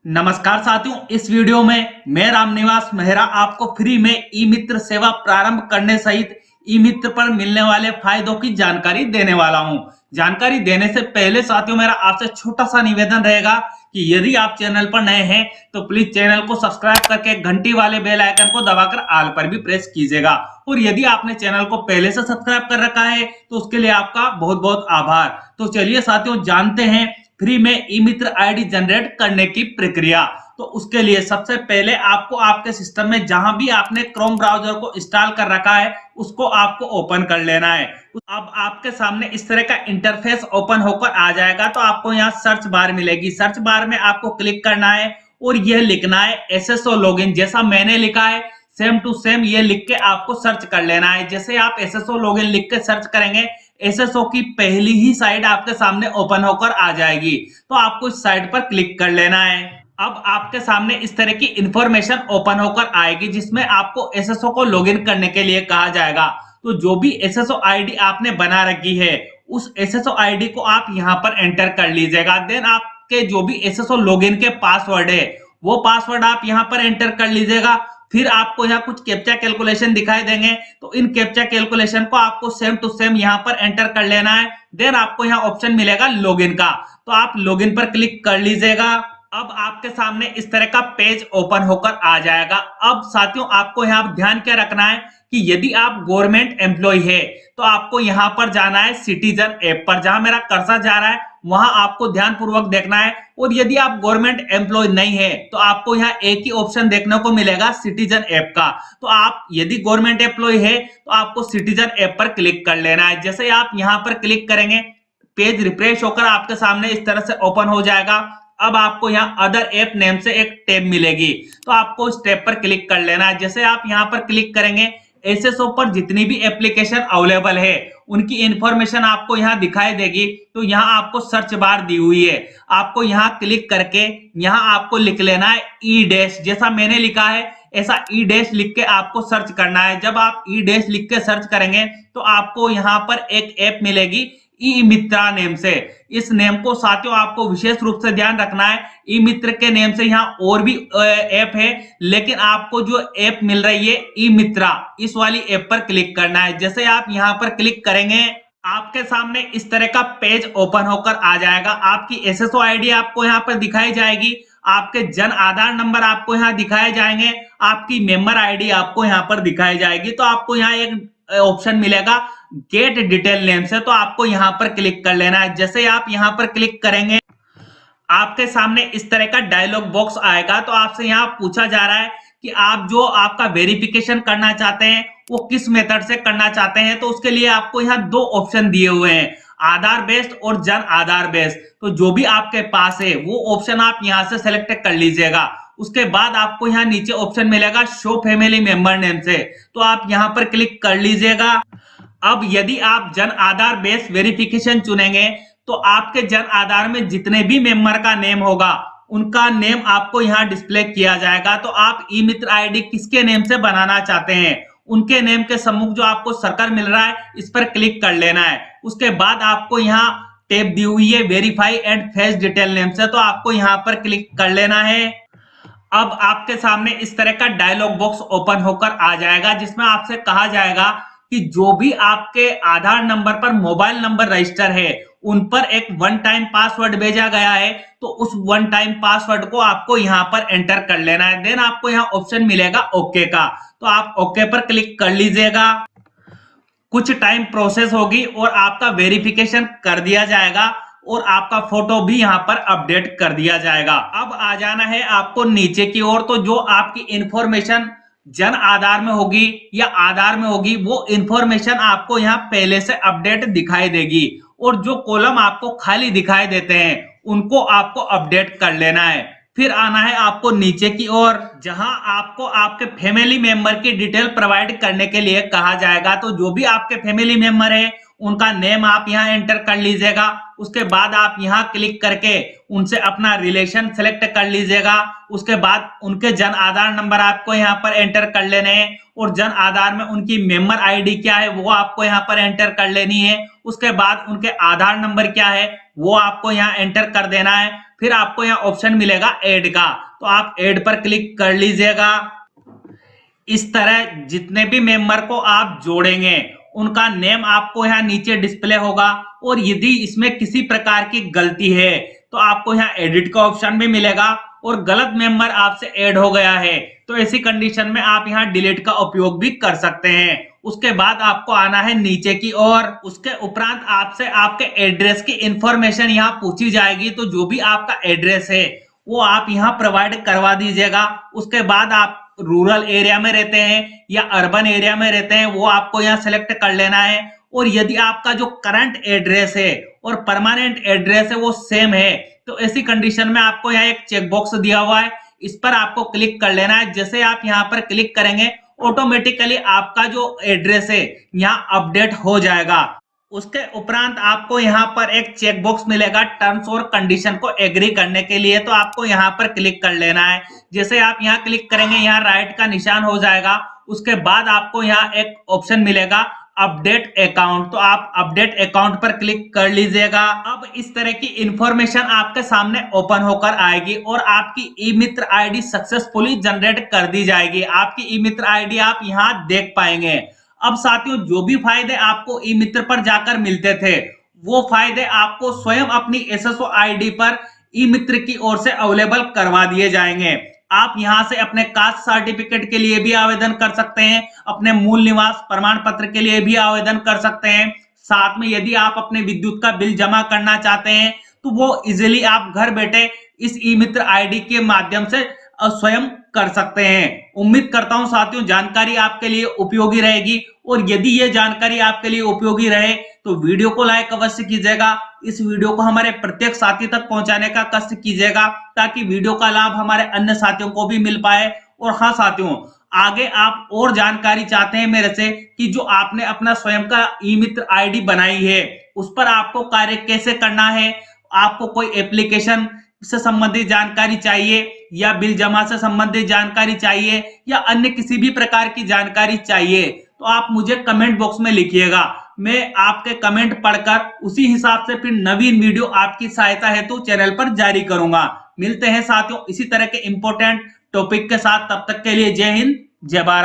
नमस्कार साथियों, इस वीडियो में मैं रामनिवास मेहरा आपको फ्री में ई मित्र सेवा प्रारंभ करने सहित ई मित्र पर मिलने वाले फायदों की जानकारी देने वाला हूं। जानकारी देने से पहले साथियों मेरा आपसे छोटा सा निवेदन रहेगा कि यदि आप चैनल पर नए हैं तो प्लीज चैनल को सब्सक्राइब करके घंटी वाले बेल आइकन को दबाकर ऑल पर भी प्रेस कीजिएगा। और यदि आपने चैनल को पहले से सब्सक्राइब कर रखा है तो उसके लिए आपका बहुत बहुत आभार। तो चलिए साथियों जानते हैं फ्री में ई मित्र आईडी जनरेट करने की प्रक्रिया। तो उसके लिए सबसे पहले आपको आपके सिस्टम में जहां भी आपने क्रोम ब्राउजर को इंस्टॉल कर रखा है उसको आपको ओपन कर लेना है। अब आपके सामने इस तरह का इंटरफेस ओपन होकर आ जाएगा। तो आपको यहाँ सर्च बार मिलेगी, सर्च बार में आपको क्लिक करना है और यह लिखना है एसएसओ लॉगिन। जैसा मैंने लिखा है सेम टू सेम ये लिख के आपको सर्च कर लेना है। जैसे आप एसएसओ लॉगिन लिख के सर्च करेंगे एसएसओ की पहली ही साइट आपके सामने ओपन होकर आ जाएगी। तो आपको इस साइट पर क्लिक कर लेना है। अब आपके सामने इस तरह की इंफॉर्मेशन ओपन होकर आएगी जिसमें आपको एसएसओ को लॉगिन करने के लिए कहा जाएगा। तो जो भी एसएसओ आईडी आपने बना रखी है उस एसएसओ आईडी को आप यहाँ पर एंटर कर लीजिएगा। देन आपके जो भी एसएसओ लॉगिन के पासवर्ड है वो पासवर्ड आप यहाँ पर एंटर कर लीजिएगा। फिर आपको यहाँ कुछ कैप्चा कैलकुलेशन दिखाई देंगे तो इन कैप्चा कैलकुलेशन को आपको सेम टू सेम यहाँ पर एंटर कर लेना है। देन आपको यहाँ ऑप्शन मिलेगा लॉगिन का, तो आप लॉगिन पर क्लिक कर लीजिएगा। अब आपके सामने इस तरह का पेज ओपन होकर आ जाएगा। अब साथियों आपको यहाँ ध्यान क्या रखना है कि यदि आप गवर्नमेंट एम्प्लॉय है तो आपको यहाँ पर जाना है सिटीजन ऐप पर, जहां मेरा कर्सर जा रहा है वहां आपको ध्यान पूर्वक देखना है। और यदि आप गवर्नमेंट एम्प्लॉय नहीं है तो आपको यहाँ एक ही ऑप्शन देखने को मिलेगा सिटीजन ऐप का। तो आप यदि गवर्नमेंट एम्प्लॉय है तो आपको सिटीजन ऐप पर क्लिक कर लेना है। जैसे आप यहाँ पर क्लिक करेंगे पेज रिफ्रेश होकर आपके सामने इस तरह से ओपन हो जाएगा। अब आपको यहाँ अदर ऐप नेम से एक टैब मिलेगी, तो आपको इस टैब पर क्लिक कर लेना है। जैसे आप यहाँ पर क्लिक करेंगे एसएसओ पर जितनी भी एप्लीकेशन अवेलेबल है उनकी इंफॉर्मेशन आपको यहाँ दिखाई देगी। तो यहाँ आपको सर्च बार दी हुई है, आपको यहाँ क्लिक करके यहाँ आपको लिख लेना है ई डैश। जैसा मैंने लिखा है ऐसा ई डैश लिख के आपको सर्च करना है। जब आप ई डैश लिख के सर्च करेंगे तो आपको यहाँ पर एक ऐप मिलेगी ई मित्रा नेम से। इस नेम को साथियों आपको विशेष रूप से ध्यान रखना है। ई मित्र के नेम से यहाँ और भी ऐप है, लेकिन आपको जो ऐप मिल रही है ई मित्रा, इस वाली ऐप पर क्लिक करना है। जैसे आप यहाँ पर क्लिक करेंगे आपके सामने इस तरह का पेज ओपन होकर आ जाएगा। आपकी एसएसओ आईडी आपको यहाँ पर दिखाई जाएगी, आपके जन आधार नंबर आपको यहाँ दिखाए जाएंगे, आपकी मेंबर आईडी आपको यहाँ पर दिखाई जाएगी। तो आपको यहाँ एक ऑप्शन मिलेगा गेट डिटेल नेम से, तो आपको यहाँ पर क्लिक कर लेना है। जैसे आप यहाँ पर क्लिक करेंगे आपके सामने इस तरह का डायलॉग बॉक्स आएगा। तो आपसे यहाँ पूछा जा रहा है कि आप जो आपका वेरिफिकेशन करना चाहते हैं वो किस मेथड से करना चाहते हैं। तो उसके लिए आपको यहाँ दो ऑप्शन दिए हुए हैं, आधार बेस्ड और जन आधार बेस्ड। तो जो भी आपके पास है वो ऑप्शन आप यहाँ से सेलेक्ट कर लीजिएगा। उसके बाद आपको यहाँ नीचे ऑप्शन मिलेगा शो फैमिली मेंबर नेम से, तो आप यहाँ पर क्लिक कर लीजिएगा। अब यदि आप जन आधार बेस्ड वेरिफिकेशन चुनेंगे तो आपके जन आधार में जितने भी मेंबर का नेम होगा उनका नेम आपको यहाँ डिस्प्ले किया जाएगा। तो आप ई मित्र आईडी किसके नेम से बनाना चाहते हैं उनके नेम के सम्मुख जो आपको सर्कल मिल रहा है इस पर क्लिक कर लेना है। उसके बाद आपको यहाँ टैब दी हुई है verify and face detail name से, तो आपको यहाँ पर क्लिक कर लेना है। अब आपके सामने इस तरह का डायलॉग बॉक्स ओपन होकर आ जाएगा जिसमें आपसे कहा जाएगा कि जो भी आपके आधार नंबर पर मोबाइल नंबर रजिस्टर है उन पर एक वन टाइम पासवर्ड भेजा गया है, तो उस वन टाइम पासवर्ड को आपको यहाँ पर एंटर कर लेना है। देन आपको यहाँ ऑप्शन मिलेगा ओके का, तो आप ओके पर क्लिक कर लीजिएगा। कुछ टाइम प्रोसेस होगी और आपका वेरिफिकेशन कर दिया जाएगा और आपका फोटो भी यहाँ पर अपडेट कर दिया जाएगा। अब आ जाना है आपको नीचे की ओर। तो जो आपकी इंफॉर्मेशन जन आधार में होगी या आधार में होगी वो इंफॉर्मेशन आपको यहाँ पहले से अपडेट दिखाई देगी, और जो कॉलम आपको खाली दिखाई देते हैं उनको आपको अपडेट कर लेना है। फिर आना है आपको नीचे की ओर जहां आपको आपके फैमिली मेंबर की डिटेल प्रोवाइड करने के लिए कहा जाएगा। तो जो भी आपके फैमिली मेंबर है उनका नेम आप यहाँ एंटर कर लीजिएगा। उसके बाद आप यहाँ क्लिक करके उनसे अपना रिलेशन सेलेक्ट कर लीजिएगा। उसके बाद उनके जन आधार नंबर आपको यहाँ पर एंटर कर लेने हैं और जन आधार में उनकी मेंबर आईडी क्या है वो आपको यहाँ पर एंटर कर लेनी है। उसके बाद उनके आधार नंबर क्या है वो आपको यहाँ एंटर कर देना है। फिर आपको यहाँ ऑप्शन मिलेगा ऐड का, तो आप ऐड पर क्लिक कर लीजिएगा। इस तरह जितने भी मेंबर को आप जोड़ेंगे उनका नेम आपको यहाँ नीचे डिस्प्ले होगा, और यदि इसमें किसी प्रकार की गलती है तो आपको यहाँ एडिट का ऑप्शन भी मिलेगा, और गलत मेंबर आपसे ऐड हो गया है तो ऐसी कंडीशन में आप यहाँ डिलीट का उपयोग भी कर सकते हैं। उसके बाद आपको आना है नीचे की ओर। उसके उपरांत आपसे आपके एड्रेस की इंफॉर्मेशन यहाँ पूछी जाएगी, तो जो भी आपका एड्रेस है वो आप यहाँ प्रोवाइड करवा दीजिएगा। उसके बाद आप रूरल एरिया में रहते हैं या अर्बन एरिया में रहते हैं वो आपको यहाँ सेलेक्ट कर लेना है। और यदि आपका जो करंट एड्रेस है और परमानेंट एड्रेस है वो सेम है तो ऐसी कंडीशन में आपको यहाँ एक चेक बॉक्स दिया हुआ है, इस पर आपको क्लिक कर लेना है। जैसे आप यहाँ पर क्लिक करेंगे ऑटोमेटिकली आपका जो एड्रेस है यहाँ अपडेट हो जाएगा। उसके उपरांत आपको यहाँ पर एक चेक बॉक्स मिलेगा टर्म्स और कंडीशन को एग्री करने के लिए, तो आपको यहाँ पर क्लिक कर लेना है। जैसे आप यहाँ क्लिक करेंगे यहाँ राइट का निशान हो जाएगा। उसके बाद आपको यहाँ एक ऑप्शन मिलेगा अपडेट अकाउंट, तो आप अपडेट अकाउंट पर क्लिक कर लीजिएगा। अब इस तरह की इंफॉर्मेशन आपके सामने ओपन होकर आएगी और आपकी ई मित्र आईडी सक्सेसफुली जनरेट कर दी जाएगी। आपकी ई मित्र आईडी आप यहाँ देख पाएंगे। अब साथियों जो भी फायदे आपको ई मित्र पर जाकर मिलते थे वो फायदे आपको स्वयं अपनी एसएसओ आईडी पर ई मित्र की ओर से अवेलेबल करवा दिए जाएंगे। आप यहां से अपने कास्ट सर्टिफिकेट के लिए भी आवेदन कर सकते हैं, अपने मूल निवास प्रमाण पत्र के लिए भी आवेदन कर सकते हैं। साथ में यदि आप अपने विद्युत का बिल जमा करना चाहते हैं तो वो इजिली आप घर बैठे इस ई मित्र आईडी के माध्यम से स्वयं कर सकते हैं। उम्मीद करता हूं साथियों जानकारी आपके लिए उपयोगी रहेगी, और यदि ये जानकारी आपके लिए उपयोगी रहे तो वीडियो को लाइक अवश्य कीजिएगा। इस वीडियो को हमारे प्रत्येक साथी तक पहुंचाने का कष्ट कीजिएगा ताकि वीडियो का लाभ हमारे अन्य साथियों को भी मिल पाए। और हाँ साथियों आगे आप और जानकारी चाहते हैं मेरे से कि जो आपने अपना स्वयं का ई मित्र आईडी बनाई है उस पर आपको कार्य कैसे करना है, आपको कोई एप्लीकेशन से संबंधित जानकारी चाहिए या बिल जमा से संबंधित जानकारी चाहिए या अन्य किसी भी प्रकार की जानकारी चाहिए तो आप मुझे कमेंट बॉक्स में लिखिएगा। मैं आपके कमेंट पढ़कर उसी हिसाब से फिर नवीन वीडियो आपकी सहायता हेतु चैनल पर जारी करूंगा। मिलते हैं साथियों इसी तरह के इंपॉर्टेंट टॉपिक के साथ, तब तक के लिए जय हिंद जय भारत।